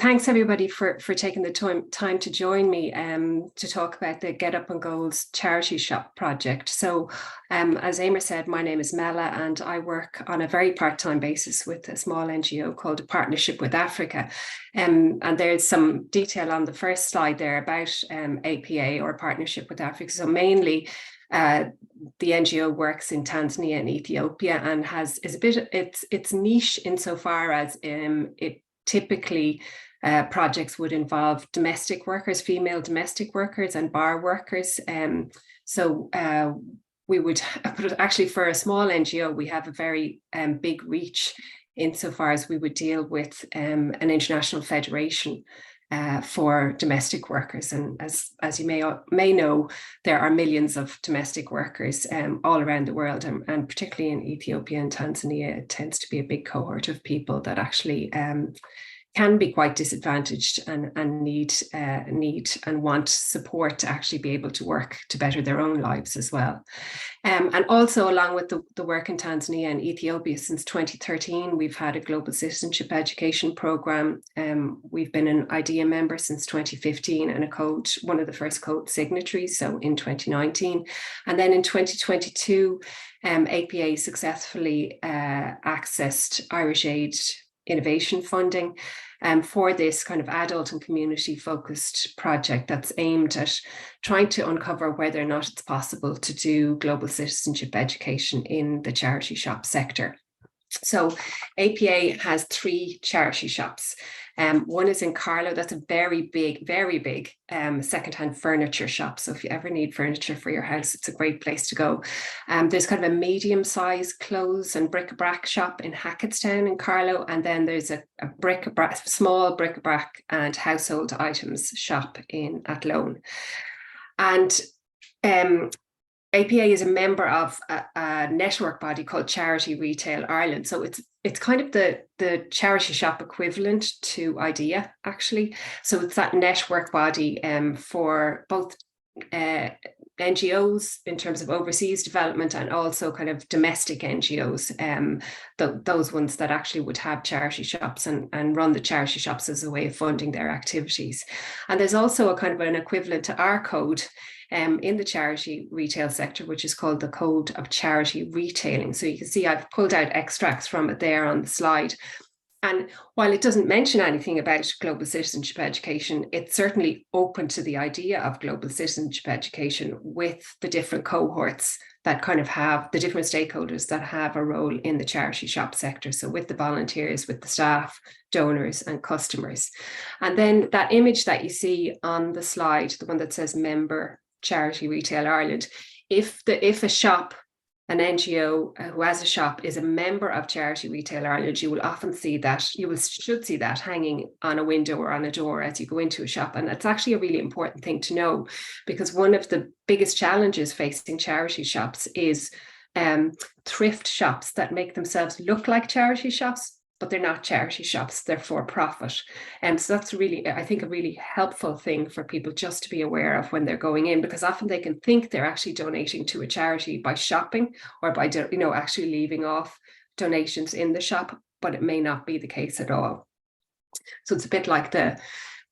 thanks everybody for taking the time to join me to talk about the Get Up and Goals charity shop project. So as Emer said, my name is Mella and I work on a very part-time basis with a small NGO called a Partnership with Africa. And there's some detail on the first slide there about APA, or Partnership with Africa. So mainly the NGO works in Tanzania and Ethiopia and it's niche insofar as it typically projects would involve domestic workers, female domestic workers and bar workers. We would, actually for a small NGO, we have a very big reach insofar as we would deal with an international federation for domestic workers. And as you may know, there are millions of domestic workers all around the world, and particularly in Ethiopia and Tanzania, it tends to be a big cohort of people that actually can be quite disadvantaged and need and want support to actually be able to work to better their own lives as well. And also, along with the work in Tanzania and Ethiopia, since 2013, we've had a Global Citizenship Education program. We've been an IDEA member since 2015 and one of the first code signatories, so in 2019. And then in 2022, APA successfully accessed Irish Aid innovation funding for this kind of adult and community focused project that's aimed at trying to uncover whether or not it's possible to do global citizenship education in the charity shop sector. So APA has 3 charity shops. One is in Carlow. That's a very big secondhand furniture shop. So if you ever need furniture for your house, it's a great place to go. There's kind of a medium-sized clothes and bric-a-brac shop in Hackettstown in Carlow. And then there's a small bric-a-brac and household items shop in Athlone. And APA is a member of a network body called Charity Retail Ireland. So it's kind of the charity shop equivalent to IDEA, actually. So it's that network body for both NGOs in terms of overseas development and also kind of domestic NGOs, those ones that actually would have charity shops and run the charity shops as a way of funding their activities. And there's also a kind of an equivalent to our code in the charity retail sector, which is called the Code of Charity Retailing. So you can see I've pulled out extracts from it there on the slide. And while it doesn't mention anything about global citizenship education, it's certainly open to the idea of global citizenship education with the different cohorts that kind of have the different stakeholders that have a role in the charity shop sector. So with the volunteers, with the staff, donors and customers. And then that image that you see on the slide, the one that says member Charity Retail Ireland, if a shop, an NGO who has a shop is a member of Charity Retail Ireland, you will often see that, should see that hanging on a window or on a door as you go into a shop. And that's actually a really important thing to know, because one of the biggest challenges facing charity shops is thrift shops that make themselves look like charity shops, but they're not charity shops, they're for profit. And so that's really, I think, a really helpful thing for people just to be aware of when they're going in, because often they can think they're actually donating to a charity by shopping or by, actually leaving off donations in the shop, but it may not be the case at all. So it's a bit like the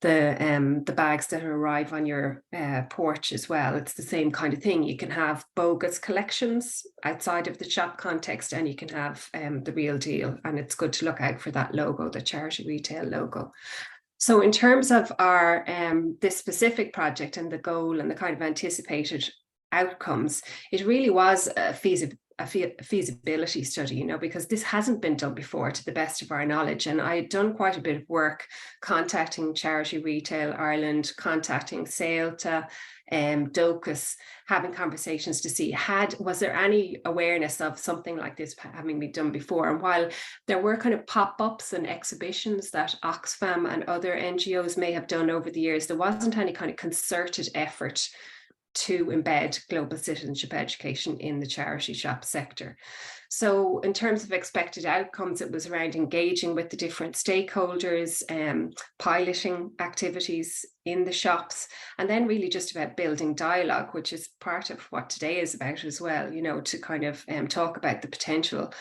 bags that arrive on your porch as well. It's the same kind of thing. You can have bogus collections outside of the shop context, and you can have the real deal. And it's good to look out for that logo, the charity retail logo. So in terms of our this specific project and the goal and the kind of anticipated outcomes, it really was a feasibility study, because this hasn't been done before to the best of our knowledge. And I had done quite a bit of work contacting Charity Retail Ireland, contacting SAILTA, DOCUS, having conversations to see, was there any awareness of something like this having been done before? And while there were kind of pop-ups and exhibitions that Oxfam and other NGOs may have done over the years, there wasn't any kind of concerted effort to embed global citizenship education in the charity shop sector. So in terms of expected outcomes, it was around engaging with the different stakeholders, piloting activities in the shops, and then really just about building dialogue, which is part of what today is about as well, to kind of talk about the potential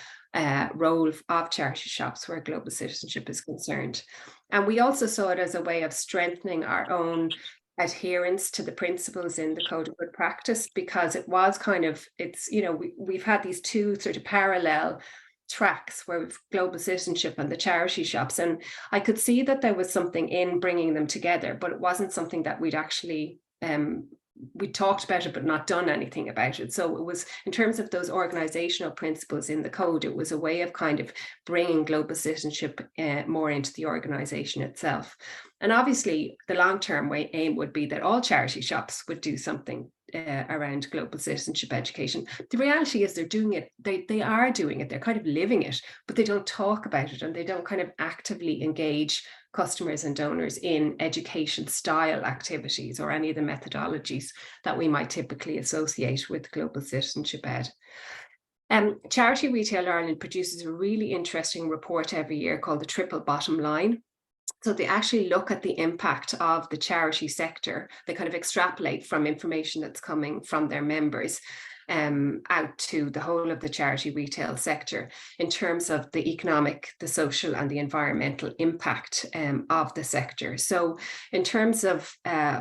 role of charity shops where global citizenship is concerned. And we also saw it as a way of strengthening our own adherence to the principles in the Code of Good Practice, because it was kind of, it's, you know, we've had these two sort of parallel tracks where we've global citizenship and the charity shops. And I could see that there was something in bringing them together, but it wasn't something that we'd actually we talked about it but not done anything about it. So it was, in terms of those organizational principles in the code, it was a way of kind of bringing global citizenship more into the organization itself. And obviously the long-term aim would be that all charity shops would do something around global citizenship education. The reality is they're doing it, they are doing it, they're kind of living it, but they don't talk about it, and they don't kind of actively engage customers and donors in education style activities or any of the methodologies that we might typically associate with global citizenship ed. Charity Retail Ireland produces a really interesting report every year called the Triple Bottom Line. So they actually look at the impact of the charity sector. They kind of extrapolate from information that's coming from their members out to the whole of the charity retail sector in terms of the economic, the social, and the environmental impact of the sector. So in terms of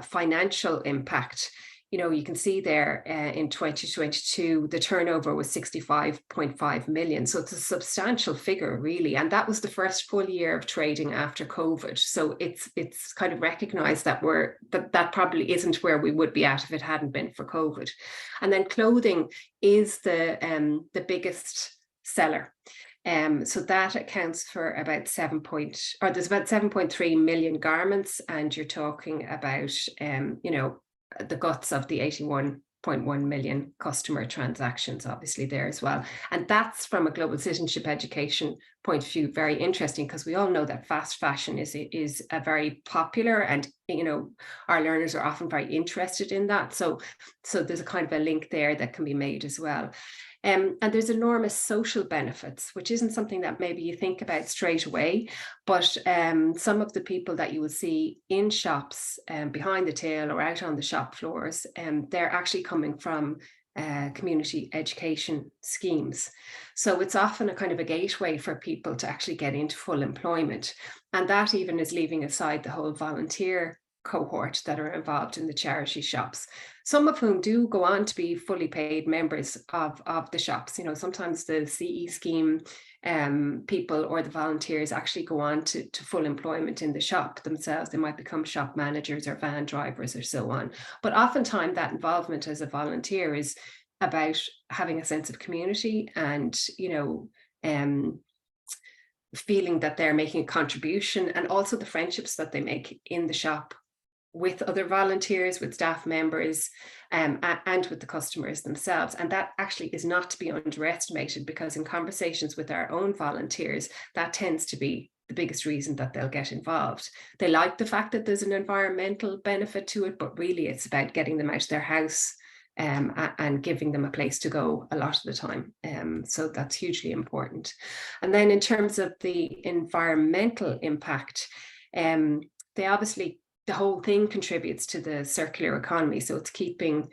financial impact, you know, you can see there in 2022, the turnover was 65.5 million. So it's a substantial figure, really. And that was the first full year of trading after COVID. So it's kind of recognized that that probably isn't where we would be at if it hadn't been for COVID. And then clothing is the biggest seller. So that accounts for about there's about 7.3 million garments, and you're talking about, you know, the guts of the 81.1 million customer transactions, obviously there as well. And that's, from a global citizenship education point of view, very interesting, because we all know that fast fashion is a very popular, and, you know, our learners are often very interested in that. So there's a kind of a link there that can be made as well. And there's enormous social benefits, which isn't something that maybe you think about straight away, but some of the people that you will see in shops behind the till or out on the shop floors, they're actually coming from community education schemes. So it's often a kind of a gateway for people to actually get into full employment. And that even is leaving aside the whole volunteer cohort that are involved in the charity shops, some of whom do go on to be fully paid members of the shops. You know, sometimes the CE scheme people or the volunteers actually go on to full employment in the shop themselves. They might become shop managers or van drivers or so on. But oftentimes that involvement as a volunteer is about having a sense of community and, you know, feeling that they're making a contribution, and also the friendships that they make in the shop with other volunteers, with staff members, and with the customers themselves. And that actually is not to be underestimated, because in conversations with our own volunteers, that tends to be the biggest reason that they'll get involved. They like the fact that there's an environmental benefit to it, but really it's about getting them out of their house and giving them a place to go a lot of the time. So that's hugely important. And then in terms of the environmental impact, they obviously, the whole thing contributes to the circular economy. So it's keeping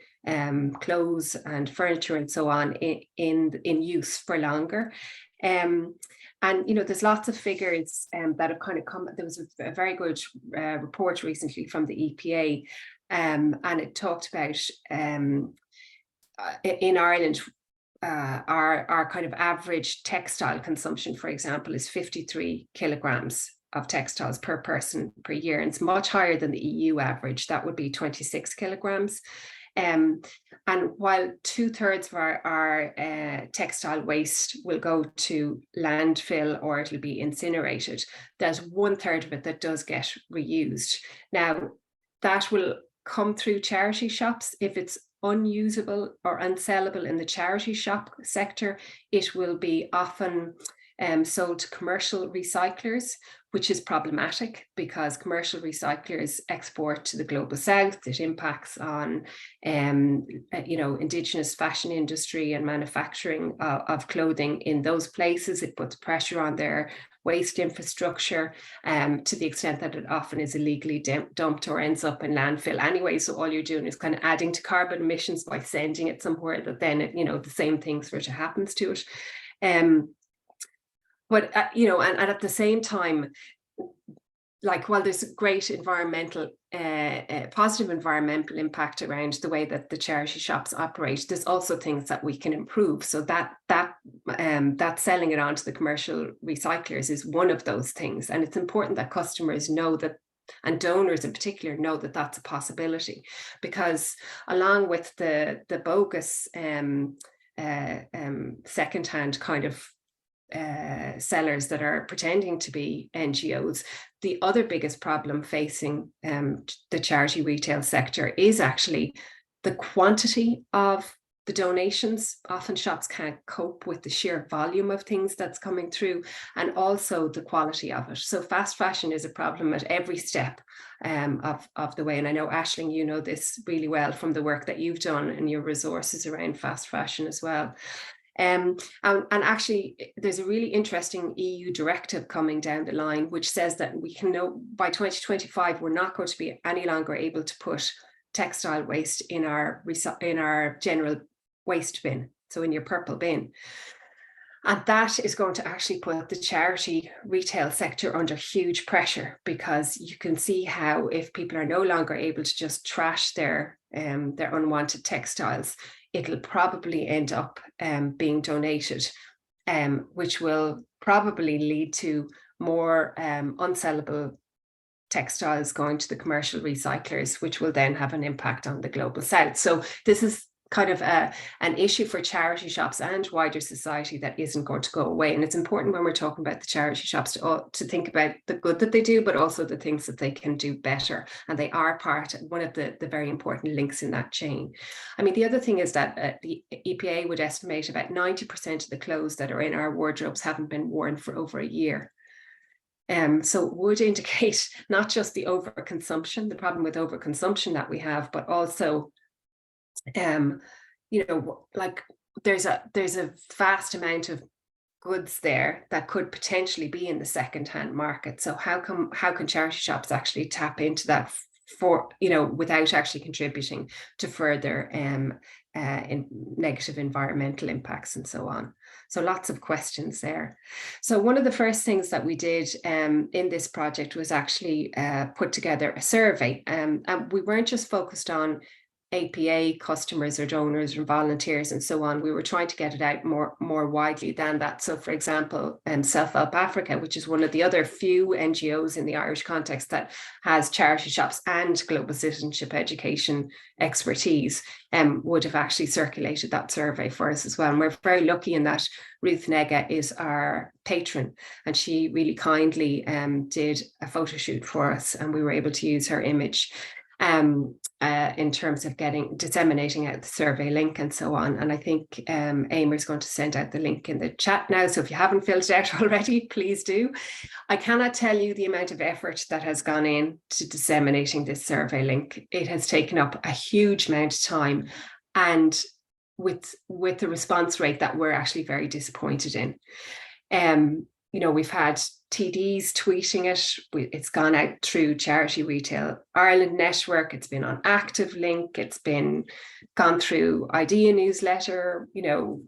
clothes and furniture and so on in use for longer. And, you know, there's lots of figures that have kind of come. There was a very good report recently from the EPA, and it talked about in Ireland, our kind of average textile consumption, for example, is 53 kilograms of textiles per person per year, and it's much higher than the EU average. That would be 26 kilograms. And while 2/3 of our textile waste will go to landfill or it'll be incinerated, there's 1/3 of it that does get reused. Now, that will come through charity shops. If it's unusable or unsellable in the charity shop sector, it will be often sold to commercial recyclers, which is problematic because commercial recyclers export to the global south. It impacts on, you know, indigenous fashion industry and manufacturing of clothing in those places. It puts pressure on their waste infrastructure to the extent that it often is illegally dumped or ends up in landfill anyway. So all you're doing is kind of adding to carbon emissions by sending it somewhere that then, you know, the same thing sort of happens to it. but you know, and at the same time, like, while there's a great environmental, positive environmental impact around the way that the charity shops operate, there's also things that we can improve. So that selling it on to the commercial recyclers is one of those things, and it's important that customers know that, and donors in particular know that that's a possibility, because along with the bogus secondhand kind of sellers that are pretending to be NGOs, the other biggest problem facing the charity retail sector is actually the quantity of the donations. Often shops can't cope with the sheer volume of things that's coming through, and also the quality of it. So fast fashion is a problem at every step of the way. And I know, Aisling, you know this really well from the work that you've done and your resources around fast fashion as well. And actually, there's a really interesting EU directive coming down the line, which says that we can know by 2025, we're not going to be any longer able to put textile waste in our general waste bin, so in your purple bin. And that is going to actually put the charity retail sector under huge pressure, because you can see how if people are no longer able to just trash their unwanted textiles, it'll probably end up being donated, which will probably lead to more unsellable textiles going to the commercial recyclers, which will then have an impact on the global south. So this is kind of an issue for charity shops and wider society that isn't going to go away. And it's important when we're talking about the charity shops to think about the good that they do, but also the things that they can do better. And they are one of the very important links in that chain. I mean, the other thing is that the EPA would estimate about 90% of the clothes that are in our wardrobes haven't been worn for over a year. So it would indicate not just the overconsumption, the problem with overconsumption that we have, but also you know, like there's a vast amount of goods there that could potentially be in the secondhand market. So how can charity shops actually tap into that for, you know, without actually contributing to further in negative environmental impacts and so on? So lots of questions there. So one of the first things that we did in this project was actually put together a survey, and we weren't just focused on APA customers or donors or volunteers and so on. We were trying to get it out more widely than that. So for example, Self Help Africa, which is one of the other few NGOs in the Irish context that has charity shops and global citizenship education expertise, would have actually circulated that survey for us as well. And we're very lucky in that Ruth Nega is our patron, and she really kindly did a photo shoot for us, and we were able to use her image in terms of disseminating out the survey link and so on. And I think Emer is going to send out the link in the chat now. So if you haven't filled it out already, please do. I cannot tell you the amount of effort that has gone in to disseminating this survey link. It has taken up a huge amount of time, and with the response rate that we're actually very disappointed in. You know, we've had TDs tweeting it. It's gone out through Charity Retail Ireland network. It's been on Active Link. It's been gone through IDEA newsletter. You know,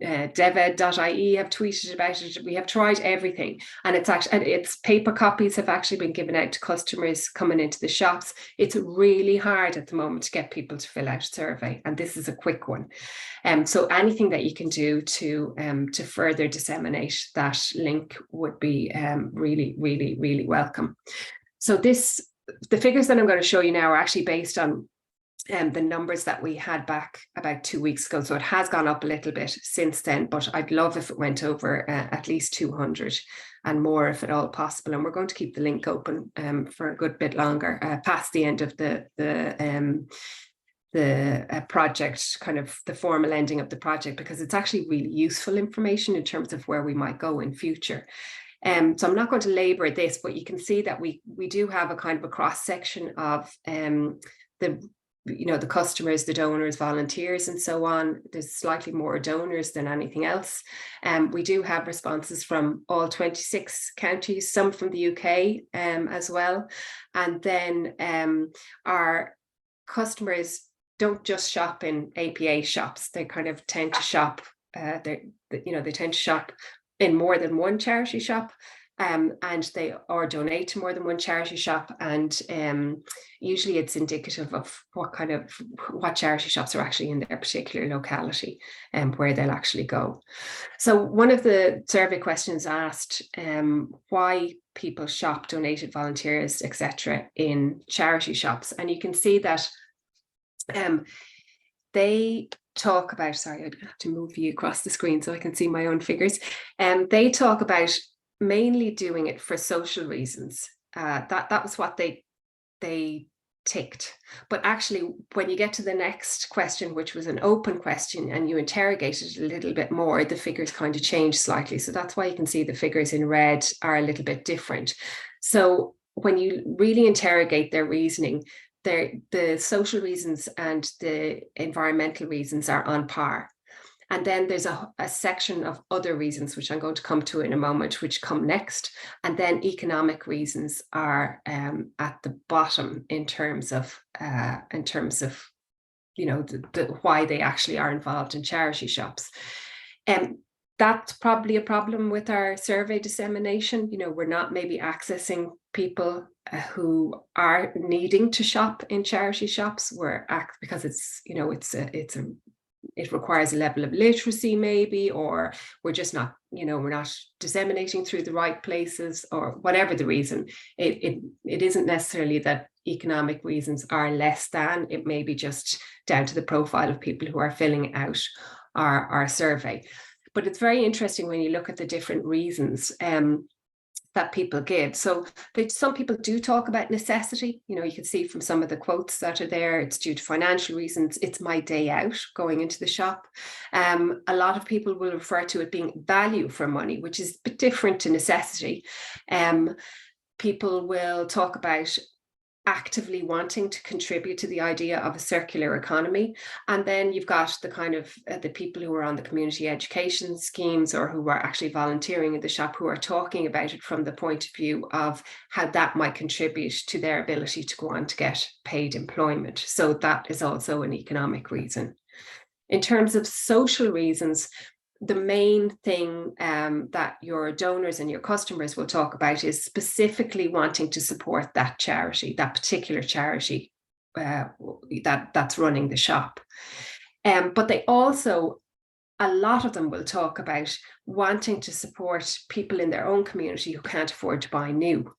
deved.ie have tweeted about it. We have tried everything, and it's paper copies have actually been given out to customers coming into the shops. It's really hard at the moment to get people to fill out a survey, and this is a quick one. So anything that you can do to further disseminate that link would be really, really, really welcome. So the figures that I'm going to show you now are actually based on the numbers that we had back about 2 weeks ago. So it has gone up a little bit since then, but I'd love if it went over at least 200 and more if at all possible. And we're going to keep the link open for a good bit longer, past the end of the project, kind of the formal ending of the project, because it's actually really useful information in terms of where we might go in future. So I'm not going to labor this, but you can see that we do have a kind of a cross section of the customers, the donors, volunteers, and so on. There's slightly more donors than anything else. We do have responses from all 26 counties, some from the UK as well. And then our customers don't just shop in APA shops. They kind of tend to shop, they tend to shop in more than one charity shop, and they or donate to more than one charity shop, and usually it's indicative of what charity shops are actually in their particular locality and where they'll actually go. So one of the survey questions asked why people shop, donated volunteers, etc., in charity shops, and you can see that they talk about, sorry, I'd have to move you across the screen so I can see my own figures. They talk about mainly doing it for social reasons. That was what they ticked. But actually, when you get to the next question, which was an open question, and you interrogate it a little bit more, the figures kind of change slightly. So that's why you can see the figures in red are a little bit different. So when you really interrogate their reasoning, the social reasons and the environmental reasons are on par. And then there's a section of other reasons, which I'm going to come to in a moment, which come next. And then economic reasons are at the bottom in terms of you know, why they actually are involved in charity shops. That's probably a problem with our survey dissemination. You know, we're not maybe accessing people who are needing to shop in charity shops. Because it's, you know, it requires a level of literacy maybe, or we're just not, you know, we're not disseminating through the right places, or whatever the reason. It isn't necessarily that economic reasons are less than, it may be just down to the profile of people who are filling out our survey. But it's very interesting when you look at the different reasons that people give. So some people do talk about necessity. You know, you can see from some of the quotes that are there, it's due to financial reasons. It's my day out going into the shop. A lot of people will refer to it being value for money, which is a bit different to necessity. People will talk about actively wanting to contribute to the idea of a circular economy. And then you've got the kind of the people who are on the community education schemes, or who are actually volunteering in the shop, who are talking about it from the point of view of how that might contribute to their ability to go on to get paid employment. So that is also an economic reason. In terms of social reasons, the main thing that your donors and your customers will talk about is specifically wanting to support that charity, that particular charity that's running the shop. But they also, a lot of them will talk about wanting to support people in their own community who can't afford to buy new.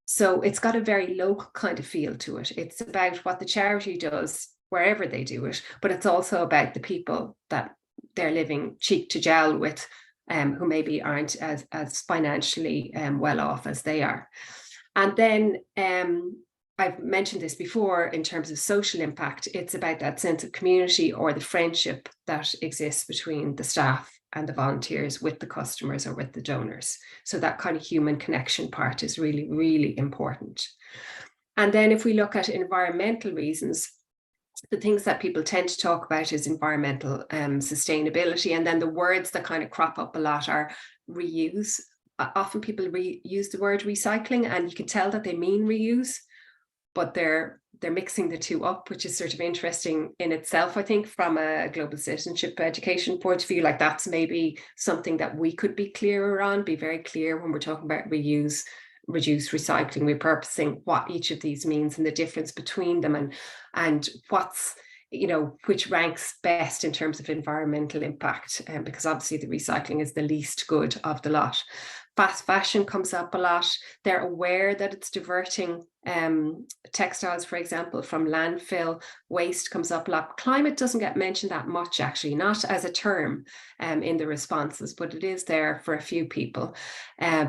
So it's got a very local kind of feel to it. It's about what the charity does wherever they do it, but it's also about the people that they're living cheek to jowl with, who maybe aren't as financially well off as they are. And then I've mentioned this before, in terms of social impact, it's about that sense of community, or the friendship that exists between the staff and the volunteers with the customers or with the donors. So that kind of human connection part is really, really important. And then if we look at environmental reasons, the things that people tend to talk about is environmental sustainability. And then the words that kind of crop up a lot are reuse. Often people use the word recycling, and you can tell that they mean reuse, but they're mixing the two up, which is sort of interesting in itself. I think from a global citizenship education point of view, like that's maybe something that we could be clearer on, be very clear when we're talking about reuse, reduce, recycling, repurposing, what each of these means and the difference between them, and what's, you know, which ranks best in terms of environmental impact, because obviously the recycling is the least good of the lot. Fast fashion comes up a lot. They're aware that it's diverting textiles, for example, from landfill. Waste comes up a lot. Climate doesn't get mentioned that much, actually, not as a term in the responses, but it is there for a few people.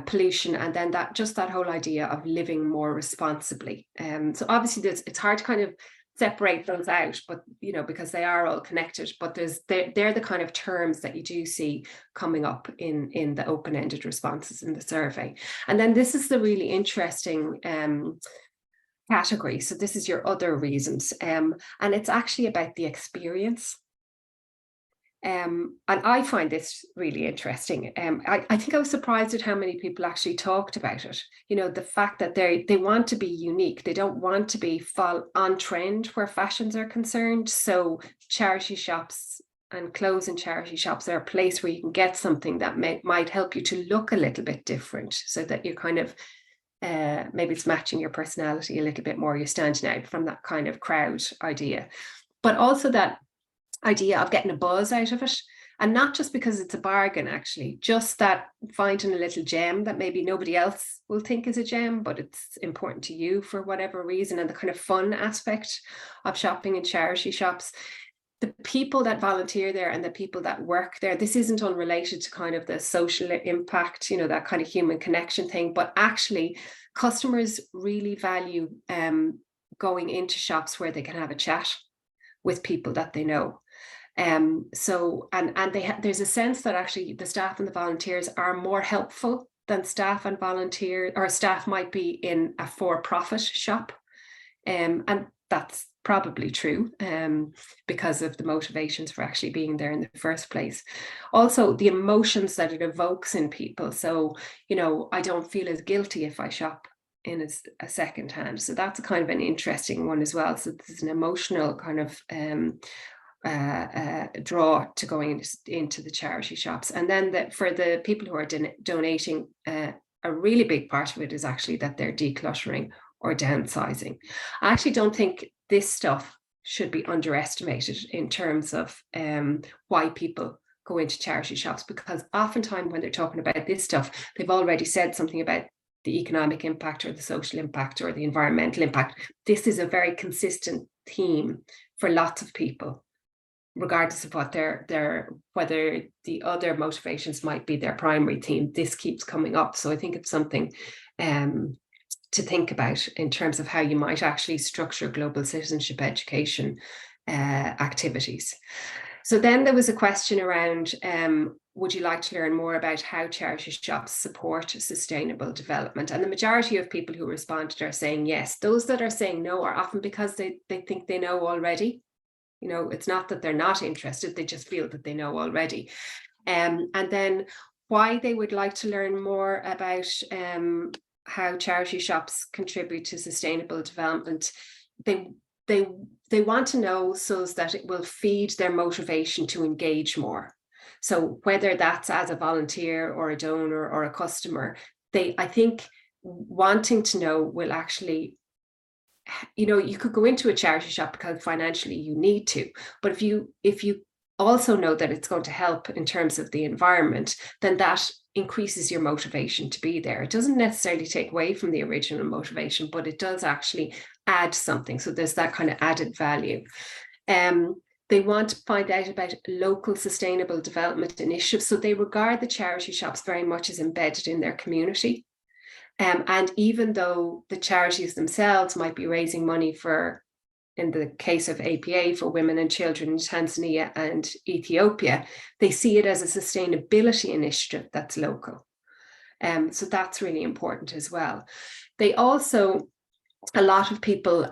Pollution, and then that whole idea of living more responsibly. So obviously it's hard to kind of separate those out, but you know, because they are all connected, but they're the kind of terms that you do see coming up in the open-ended responses in the survey. And then this is the really interesting category. So this is your other reasons, and it's actually about the experience. And I find this really interesting. I think I was surprised at how many people actually talked about it. You know, the fact that they want to be unique. They don't want to be fall on trend where fashions are concerned. So charity shops and clothes and charity shops are a place where you can get something that might help you to look a little bit different, so that you're kind of maybe it's matching your personality a little bit more. You're standing out from that kind of crowd idea, but also that idea of getting a buzz out of it. And not just because it's a bargain, actually, just that finding a little gem that maybe nobody else will think is a gem, but it's important to you for whatever reason, and the kind of fun aspect of shopping in charity shops. The people that volunteer there and the people that work there, this isn't unrelated to kind of the social impact, you know, that kind of human connection thing, but actually customers really value going into shops where they can have a chat with people that they know. So there's a sense that actually the staff and the volunteers are more helpful than staff and volunteers, or staff might be in a for-profit shop. And that's probably true because of the motivations for actually being there in the first place. Also, the emotions that it evokes in people. So, you know, I don't feel as guilty if I shop in a second hand. So that's a kind of an interesting one as well. So there's an emotional kind of draw to going into the charity shops. And then for the people who are donating, a really big part of it is actually that they're decluttering or downsizing. I actually don't think this stuff should be underestimated in terms of why people go into charity shops, because oftentimes when they're talking about this stuff, they've already said something about the economic impact or the social impact or the environmental impact. This is a very consistent theme for lots of people, regardless of what whether the other motivations might be their primary theme. This keeps coming up. So I think it's something to think about in terms of how you might actually structure global citizenship education activities. So then there was a question around, would you like to learn more about how charity shops support sustainable development? And the majority of people who responded are saying yes. Those that are saying no are often because they think they know already. You know, it's not that they're not interested, they just feel that they know already. And then why they would like to learn more about how charity shops contribute to sustainable development. They want to know so that it will feed their motivation to engage more. So whether that's as a volunteer or a donor or a customer, I think wanting to know will actually, you know, you could go into a charity shop because financially you need to, but if you also know that it's going to help in terms of the environment, then that increases your motivation to be there. It doesn't necessarily take away from the original motivation, but it does actually add something. So there's that kind of added value. They want to find out about local sustainable development initiatives. So they regard the charity shops very much as embedded in their community. And even though the charities themselves might be raising money for, in the case of APA, for women and children in Tanzania and Ethiopia, they see it as a sustainability initiative that's local. So that's really important as well. They also, a lot of people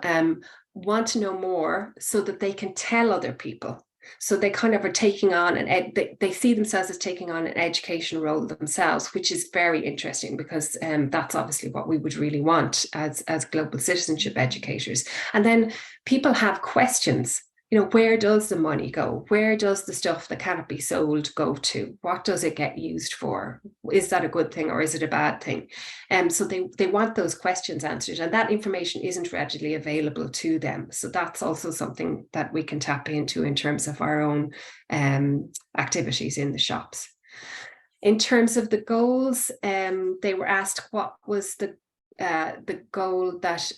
want to know more so that they can tell other people. So they kind of are taking on they see themselves as taking on an education role themselves, which is very interesting because that's obviously what we would really want as global citizenship educators. And then people have questions. You know, where does the money go? Where does the stuff that cannot be sold go to? What does it get used for? Is that a good thing or is it a bad thing? So they want those questions answered, and that information isn't readily available to them. So that's also something that we can tap into in terms of our own activities in the shops. In terms of the goals, they were asked what was the goal that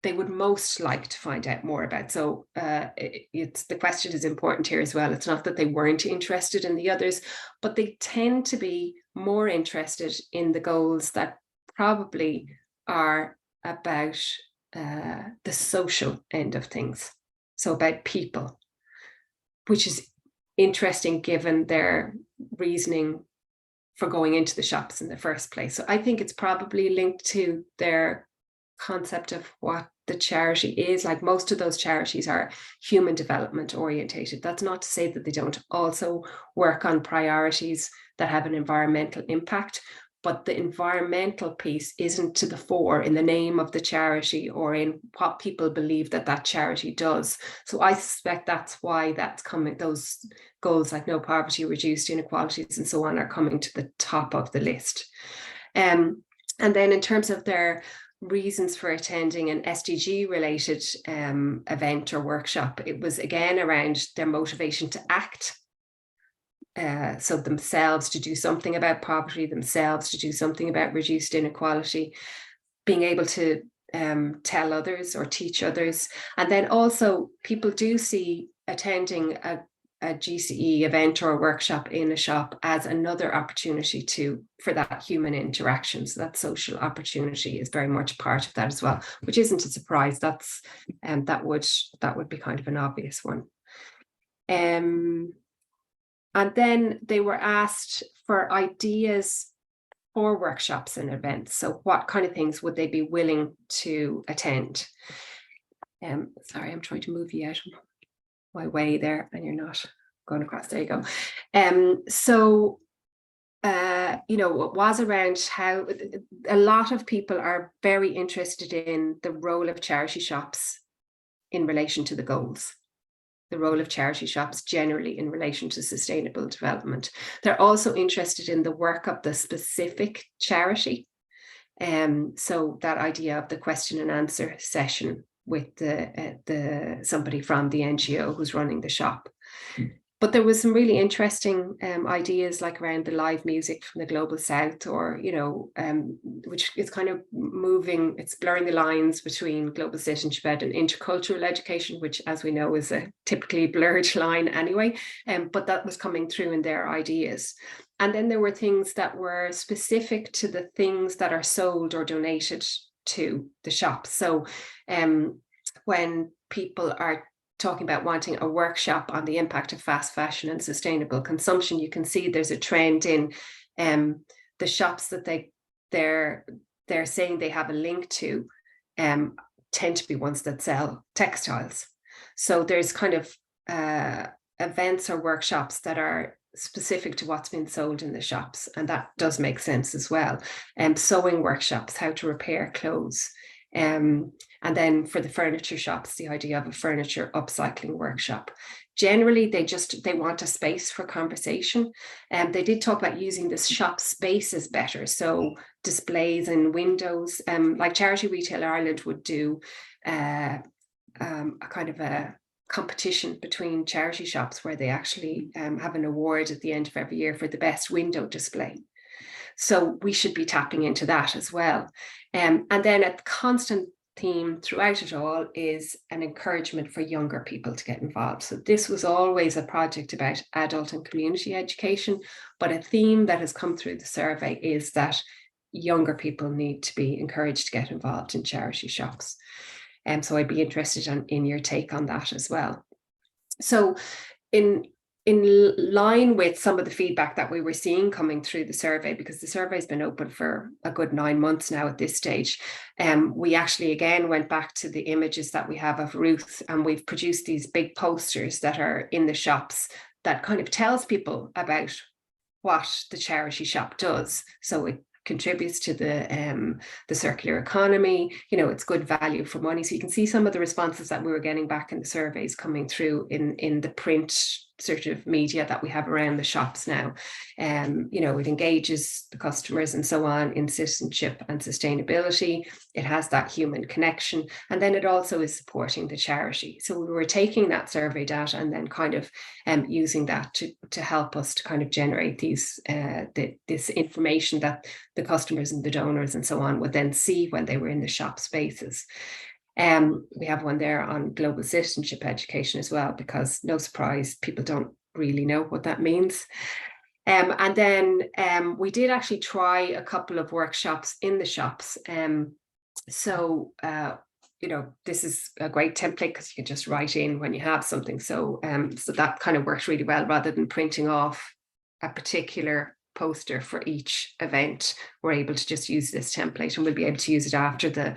they would most like to find out more about. So the question is important here as well. It's not that they weren't interested in the others, but they tend to be more interested in the goals that probably are about the social end of things. So about people, which is interesting given their reasoning for going into the shops in the first place. So I think it's probably linked to their concept of what the charity is. Like, most of those charities are human development orientated. That's not to say that they don't also work on priorities that have an environmental impact, but the environmental piece isn't to the fore in the name of the charity or in what people believe that that charity does. So I suspect that's why that's coming, those goals like no poverty, reduced inequalities and so on are coming to the top of the list. And then in terms of their reasons for attending an SDG related event or workshop, it was again around their motivation to act. So themselves to do something about poverty, themselves to do something about reduced inequality, being able to tell others or teach others. And then also people do see attending a GCE event or a workshop in a shop as another opportunity for that human interaction. So that social opportunity is very much part of that as well, which isn't a surprise. That's that would be kind of an obvious one. And then they were asked for ideas for workshops and events. So what kind of things would they be willing to attend? Sorry, I'm trying to move you out of my way there and you're not going across. There you go. So, you know, it was around how a lot of people are very interested in the role of charity shops in relation to the goals. The role of charity shops generally in relation to sustainable development. They're also interested in the work of the specific charity. So that idea of the question and answer session with somebody from the NGO who's running the shop. But there was some really interesting ideas like around the live music from the Global South, or, you know, which is kind of moving, it's blurring the lines between global citizenship ed and intercultural education, which, as we know, is a typically blurred line anyway. But that was coming through in their ideas. And then there were things that were specific to the things that are sold or donated to the shops. So when people are talking about wanting a workshop on the impact of fast fashion and sustainable consumption, you can see there's a trend in the shops that they're saying they have a link to tend to be ones that sell textiles. So there's kind of events or workshops that are specific to what's been sold in the shops, and that does make sense as well. Sewing workshops, how to repair clothes. And then for the furniture shops, the idea of a furniture upcycling workshop. Generally, they want a space for conversation. And they did talk about using the shop spaces better. So displays and windows, like Charity Retail Ireland would do a kind of a competition between charity shops where they actually have an award at the end of every year for the best window display. So we should be tapping into that as well. And then a constant theme throughout it all is an encouragement for younger people to get involved. So this was always a project about adult and community education, but a theme that has come through the survey is that younger people need to be encouraged to get involved in charity shops. And so I'd be interested in your take on that as well. So in line with some of the feedback that we were seeing coming through the survey, because the survey has been open for a good 9 months now at this stage, we actually again went back to the images that we have of Ruth, and we've produced these big posters that are in the shops that kind of tells people about what the charity shop does. So it contributes to the circular economy, you know, it's good value for money. So you can see some of the responses that we were getting back in the surveys coming through in the print sort of media that we have around the shops now. You know, it engages the customers and so on in citizenship and sustainability. It has that human connection, and then it also is supporting the charity. So we were taking that survey data and then kind of using that to help us to kind of generate these this information that the customers and the donors and so on would then see when they were in the shop spaces. We have one there on global citizenship education as well, because no surprise, people don't really know what that means. And then we did actually try a couple of workshops in the shops. So you know, this is a great template because you can just write in when you have something. So so that kind of works really well, rather than printing off a particular poster for each event. We're able to just use this template, and we'll be able to use it after the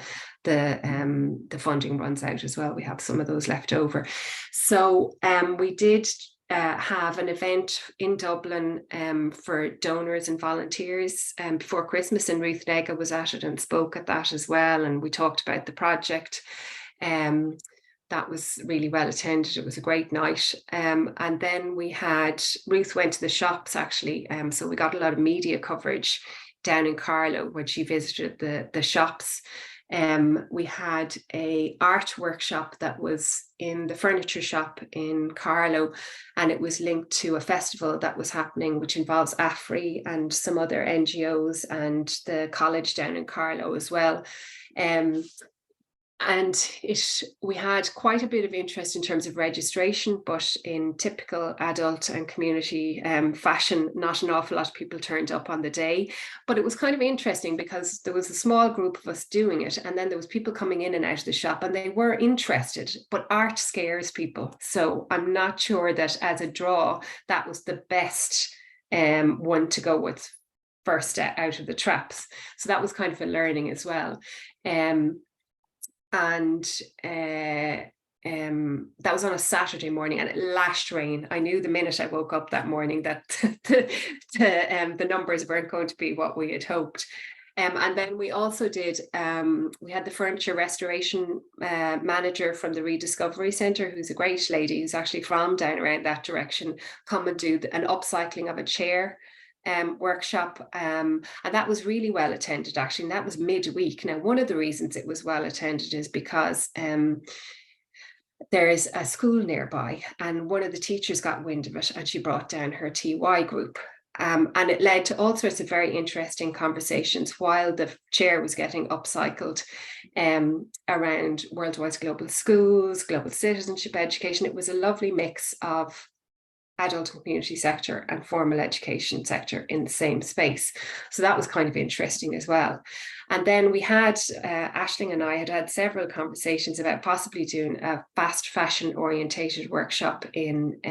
funding runs out as well. We have some of those left over. So we did have an event in Dublin for donors and volunteers before Christmas, and Ruth Nega was at it and spoke at that as well, and we talked about the project. That was really well attended. It was a great night. And then Ruth went to the shops actually, so we got a lot of media coverage down in Carlow when she visited the shops. We had a art workshop that was in the furniture shop in Carlow, and it was linked to a festival that was happening, which involves AFRI and some other NGOs and the college down in Carlow as well. And we had quite a bit of interest in terms of registration, but in typical adult and community fashion, not an awful lot of people turned up on the day. But it was kind of interesting because there was a small group of us doing it, and then there was people coming in and out of the shop, and they were interested, but art scares people. So I'm not sure that as a draw, that was the best one to go with first out of the traps. So that was kind of a learning as well. And that was on a Saturday morning, and it lashed rain. I knew the minute I woke up that morning that the numbers weren't going to be what we had hoped. And then we also did, we had the furniture restoration manager from the Rediscovery Centre, who's a great lady, who's actually from down around that direction, come and do an upcycling of a chair workshop, and that was really well attended actually, and that was midweek. Now, one of the reasons it was well attended is because there's a school nearby, and one of the teachers got wind of it, and she brought down her TY group, and it led to all sorts of very interesting conversations while the chair was getting upcycled around worldwide global schools, global citizenship education. It was a lovely mix of adult and community sector and formal education sector in the same space. So that was kind of interesting as well. And then we had, Aisling and I had several conversations about possibly doing a fast fashion orientated workshop in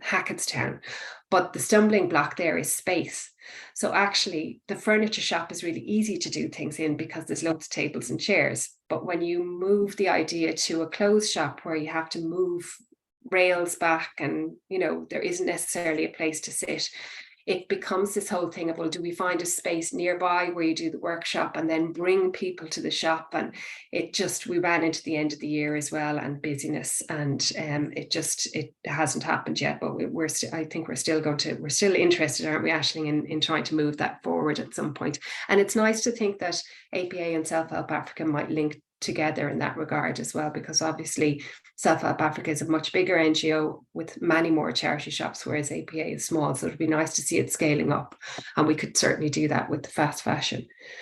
Hackettstown. But the stumbling block there is space. So actually the furniture shop is really easy to do things in because there's loads of tables and chairs. But when you move the idea to a closed shop where you have to move rails back and there isn't necessarily a place to sit, it becomes this whole thing of, well, do we find a space nearby where you do the workshop and then bring people to the shop? And we ran into the end of the year as well and busyness, and it hasn't happened yet, but I think we're still interested, aren't we, Aisling, in trying to move that forward at some point. And it's nice to think that APA and Self-Help Africa might link together in that regard as well, because obviously Self-Help Africa is a much bigger NGO with many more charity shops, whereas APA is small. So it'd be nice to see it scaling up, and we could certainly do that with the fast fashion.